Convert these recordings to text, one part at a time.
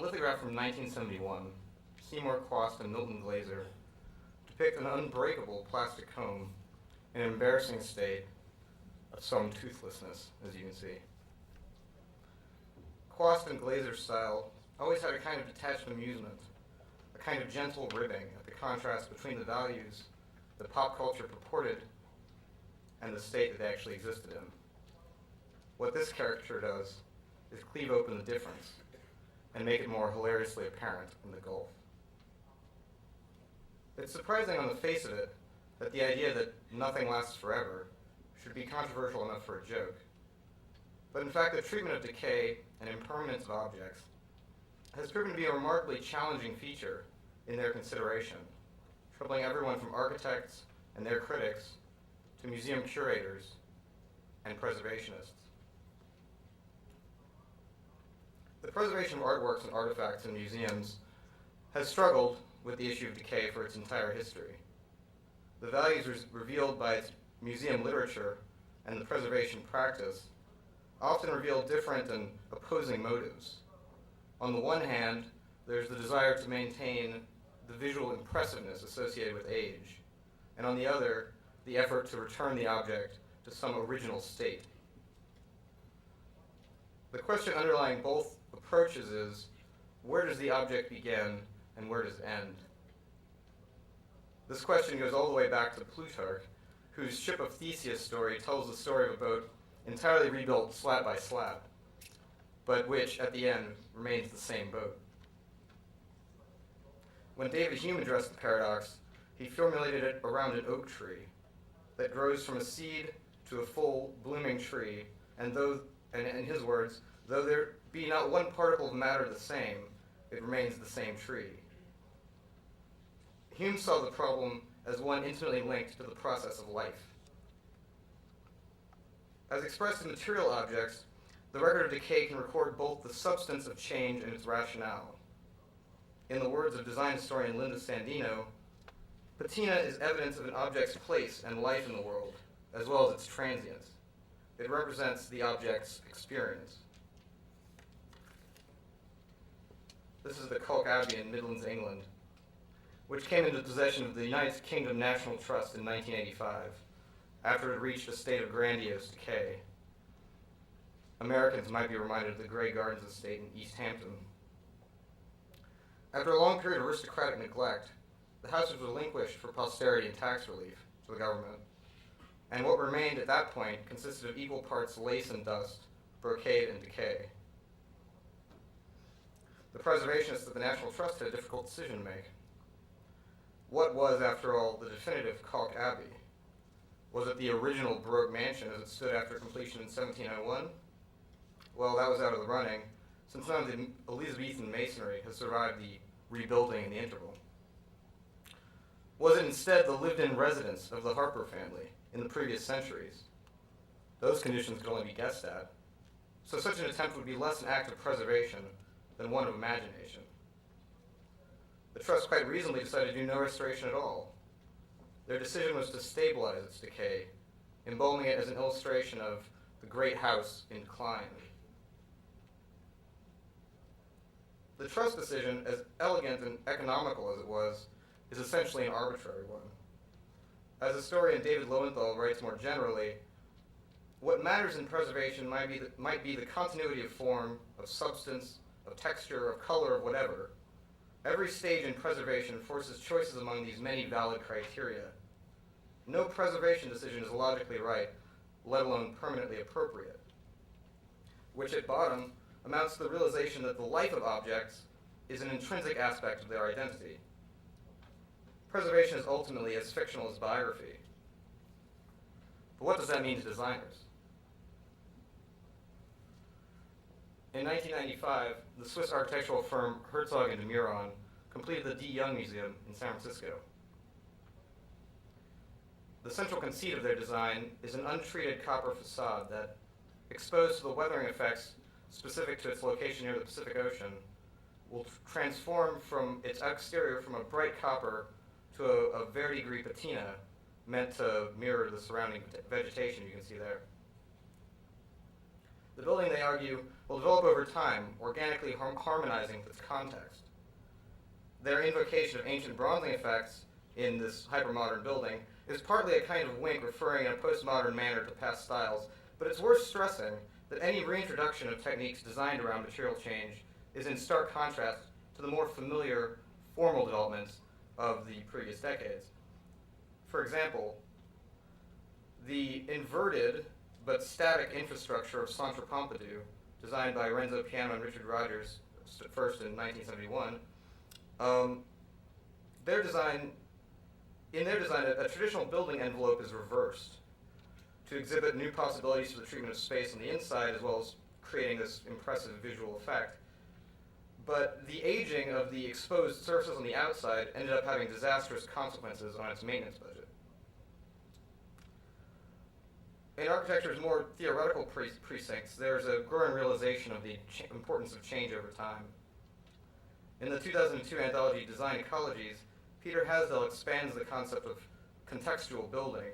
lithograph from 1971, Seymour Quast and Milton Glaser depict an unbreakable plastic comb in an embarrassing state of some toothlessness, as you can see. Quast and Glaser's style always had a kind of detached amusement, a kind of gentle ribbing at the contrast between the values that pop culture purported and the state that they actually existed in. What this caricature does is cleave open the difference and make it more hilariously apparent in the gulf. It's surprising on the face of it that the idea that nothing lasts forever should be controversial enough for a joke. But in fact, the treatment of decay and impermanence of objects has proven to be a remarkably challenging feature in their consideration, troubling everyone from architects and their critics to museum curators and preservationists. The preservation of artworks and artifacts in museums has struggled with the issue of decay for its entire history. The values revealed by its museum literature and the preservation practice often reveal different and opposing motives. On the one hand, there's the desire to maintain the visual impressiveness associated with age, and on the other, the effort to return the object to some original state. The question underlying both approaches is, where does the object begin and where does it end? This question goes all the way back to Plutarch, whose Ship of Theseus story tells the story of a boat entirely rebuilt slab by slab, but which, at the end, remains the same boat. When David Hume addressed the paradox, he formulated it around an oak tree that grows from a seed to a full, blooming tree, and in his words, though there be not one particle of matter the same, it remains the same tree. Hume saw the problem as one intimately linked to the process of life. As expressed in material objects, the record of decay can record both the substance of change and its rationale. In the words of design historian Linda Sandino, patina is evidence of an object's place and life in the world, as well as its transience. It represents the object's experience. This is the Culk Abbey in Midlands, England, which came into possession of the United Kingdom National Trust in 1985, after it reached a state of grandiose decay. Americans might be reminded of the Grey Gardens estate in East Hampton. After a long period of aristocratic neglect, the house was relinquished for posterity and tax relief to the government, and what remained at that point consisted of equal parts lace and dust, brocade and decay. The preservationists of the National Trust had a difficult decision to make. What was, after all, the definitive Culk Abbey? Was it the original Baroque mansion as it stood after completion in 1701? Well, that was out of the running, since none of the Elizabethan masonry has survived the rebuilding in the interval. Was it instead the lived-in residence of the Harper family in the previous centuries? Those conditions could only be guessed at, so such an attempt would be less an act of preservation than one of imagination. The Trust quite reasonably decided to do no restoration at all. Their decision was to stabilize its decay, embalming it as an illustration of the great house in decline. The Trust decision, as elegant and economical as it was, is essentially an arbitrary one. As historian David Lowenthal writes more generally, what matters in preservation might be the continuity of form, of substance, of texture, of color, of whatever. Every stage in preservation forces choices among these many valid criteria. No preservation decision is logically right, let alone permanently appropriate, which at bottom amounts to the realization that the life of objects is an intrinsic aspect of their identity. Preservation is ultimately as fictional as biography. But what does that mean to designers? In 1995, the Swiss architectural firm Herzog & de Meuron completed the D. Young Museum in San Francisco. The central conceit of their design is an untreated copper facade that, exposed to the weathering effects specific to its location near the Pacific Ocean, will transform from its exterior from a bright copper to a verdigris patina meant to mirror the surrounding vegetation you can see there. The building, they argue, will develop over time, organically harmonizing with its context. Their invocation of ancient bronzing effects in this hypermodern building is partly a kind of wink referring in a postmodern manner to past styles, but it's worth stressing that any reintroduction of techniques designed around material change is in stark contrast to the more familiar formal developments of the previous decades. For example, the inverted but static infrastructure of Centre Pompidou, designed by Renzo Piano and Richard Rogers first in 1971, in their design, a traditional building envelope is reversed to exhibit new possibilities for the treatment of space on the inside, as well as creating this impressive visual effect. But the aging of the exposed surfaces on the outside ended up having disastrous consequences on its maintenance budget. In architecture's more theoretical precincts, there's a growing realization of the importance of change over time. In the 2002 anthology Design Ecologies, Peter Hasdell expands the concept of contextual building.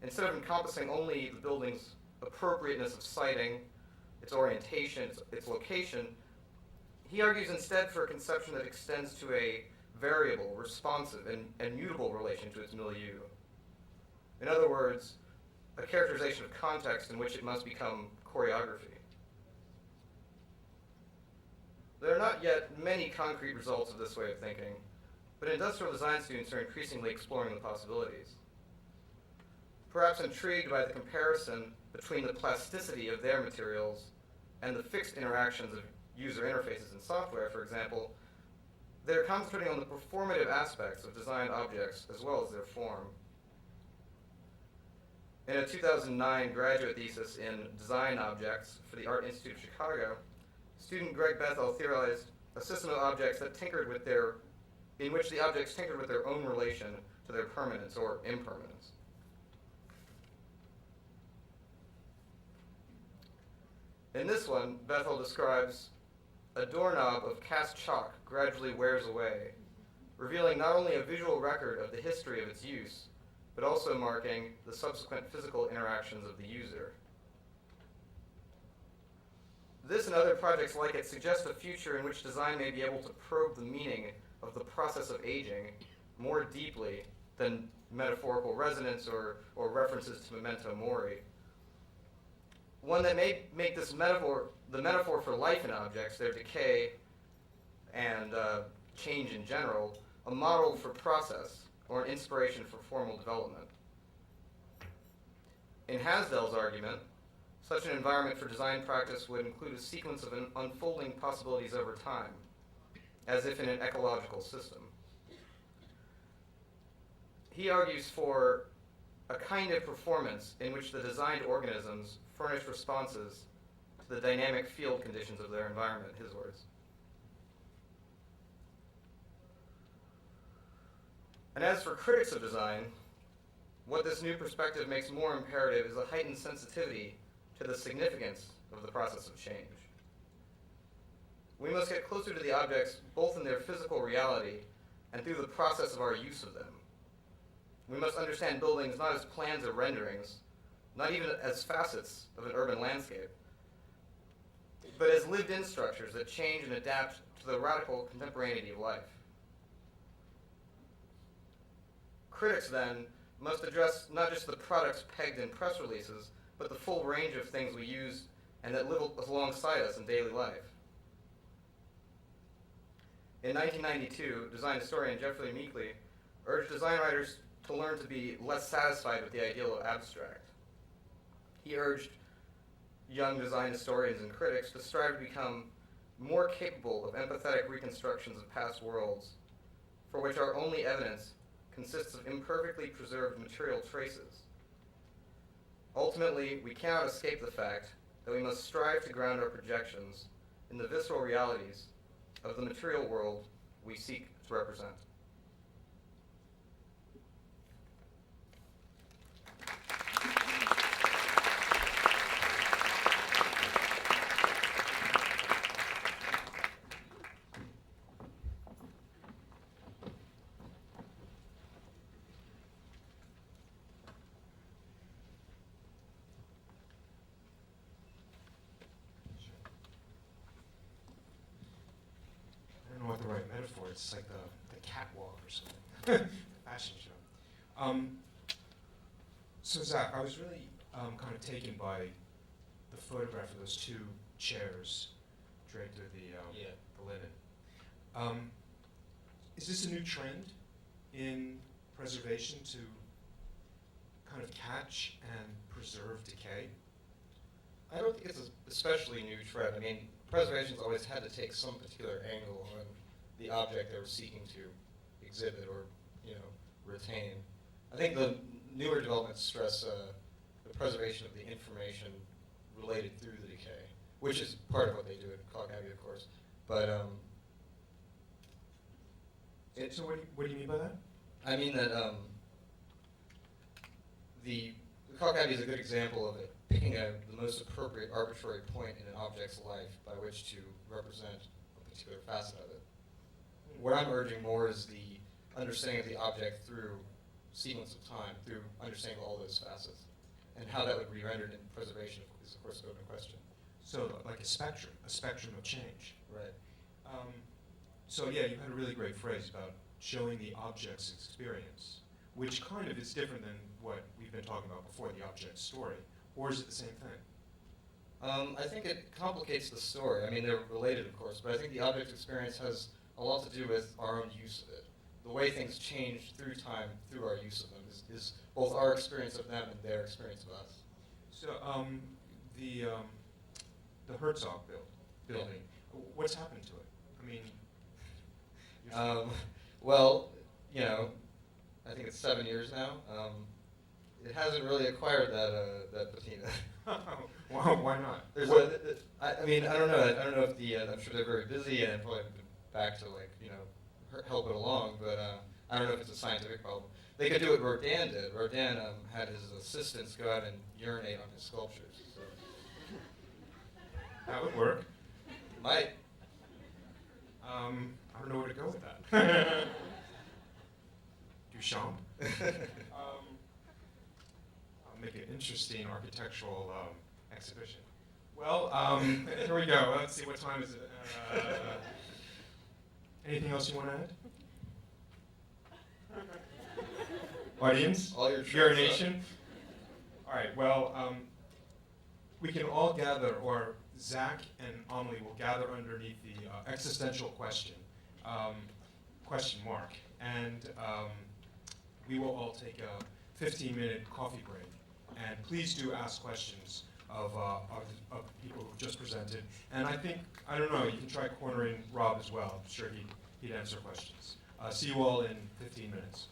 Instead of encompassing only the building's appropriateness of siting, its orientation, its location, he argues instead for a conception that extends to a variable, responsive, and mutable relation to its milieu. In other words, a characterization of context in which it must become choreography. There are not yet many concrete results of this way of thinking, but industrial design students are increasingly exploring the possibilities. Perhaps intrigued by the comparison between the plasticity of their materials and the fixed interactions of user interfaces in software, for example, they're concentrating on the performative aspects of designed objects as well as their form. In a 2009 graduate thesis in Design Objects for the Art Institute of Chicago, student Greg Bethel theorized a system of objects that in which the objects tinkered with their own relation to their permanence or impermanence. In this one, Bethel describes a doorknob of cast chalk gradually wears away, revealing not only a visual record of the history of its use, but also marking the subsequent physical interactions of the user. This and other projects like it suggest a future in which design may be able to probe the meaning of the process of aging more deeply than metaphorical resonance or references to memento mori. One that may make this metaphor, the metaphor for life in objects, their decay and change in general, a model for process or an inspiration for formal development. In Hasdell's argument, such an environment for design practice would include a sequence of unfolding possibilities over time, as if in an ecological system. He argues for a kind of performance in which the designed organisms furnish responses to the dynamic field conditions of their environment, his words. And as for critics of design, what this new perspective makes more imperative is a heightened sensitivity to the significance of the process of change. We must get closer to the objects both in their physical reality and through the process of our use of them. We must understand buildings not as plans or renderings, not even as facets of an urban landscape, but as lived-in structures that change and adapt to the radical contemporaneity of life. Critics, then, must address not just the products pegged in press releases, but the full range of things we use and that live alongside us in daily life. In 1992, design historian Jeffrey Meekley urged design writers to learn to be less satisfied with the ideal of abstract. He urged young design historians and critics to strive to become more capable of empathetic reconstructions of past worlds, for which our only evidence consists of imperfectly preserved material traces. Ultimately, we cannot escape the fact that we must strive to ground our projections in the visceral realities of the material world we seek to represent. for it. It's like the catwalk or something, fashion show. So Zach, I was really kind of taken by the photograph of those two chairs draped with the linen. Is this a new trend in preservation to kind of catch and preserve decay? I don't think it's an especially new trend. I mean, preservation's always had to take some particular angle on the object they were seeking to exhibit or, retain. I think the newer developments stress the preservation of the information related through the decay, which is part of what they do at Cog Abbey, of course. But so what do you mean by that? I mean that the Cog Abbey is a good example of it picking the most appropriate arbitrary point in an object's life by which to represent a particular facet of it. What I'm urging more is the understanding of the object through sequence of time, through understanding all those facets, and how that would be rendered in preservation is, of course, an open question. So like a spectrum of change. Right. So yeah, you had a really great phrase about showing the object's experience, which kind of is different than what we've been talking about before, the object's story. Or is it the same thing? I think it complicates the story. I mean, they're related, of course, but I think the object experience has a lot to do with our own use of it. The way things change through time, through our use of them, is both our experience of them and their experience of us. So the Herzog building, what's happened to it? I mean, well, I think it's 7 years now. It hasn't really acquired that patina. Why not? I mean, I don't know. I don't know if I'm sure they're very busy and probably been back to help it along, but I don't know if it's a scientific problem. They could do what Rodin did. Rodin had his assistants go out and urinate on his sculptures. So. That would work. Might. I don't know where to go with that. Duchamp. I'll make an interesting architectural exhibition. Well, here we go. Let's see, what time is it? Anything else you want to add? Audience? All your urination? All right, well, we can all gather, or Zach and Amelie will gather underneath the existential question mark, and we will all take a 15-minute coffee break. And please do ask questions of people who've just presented. And I don't know, you can try cornering Rob as well. I'm sure he'd answer questions. See you all in 15 minutes.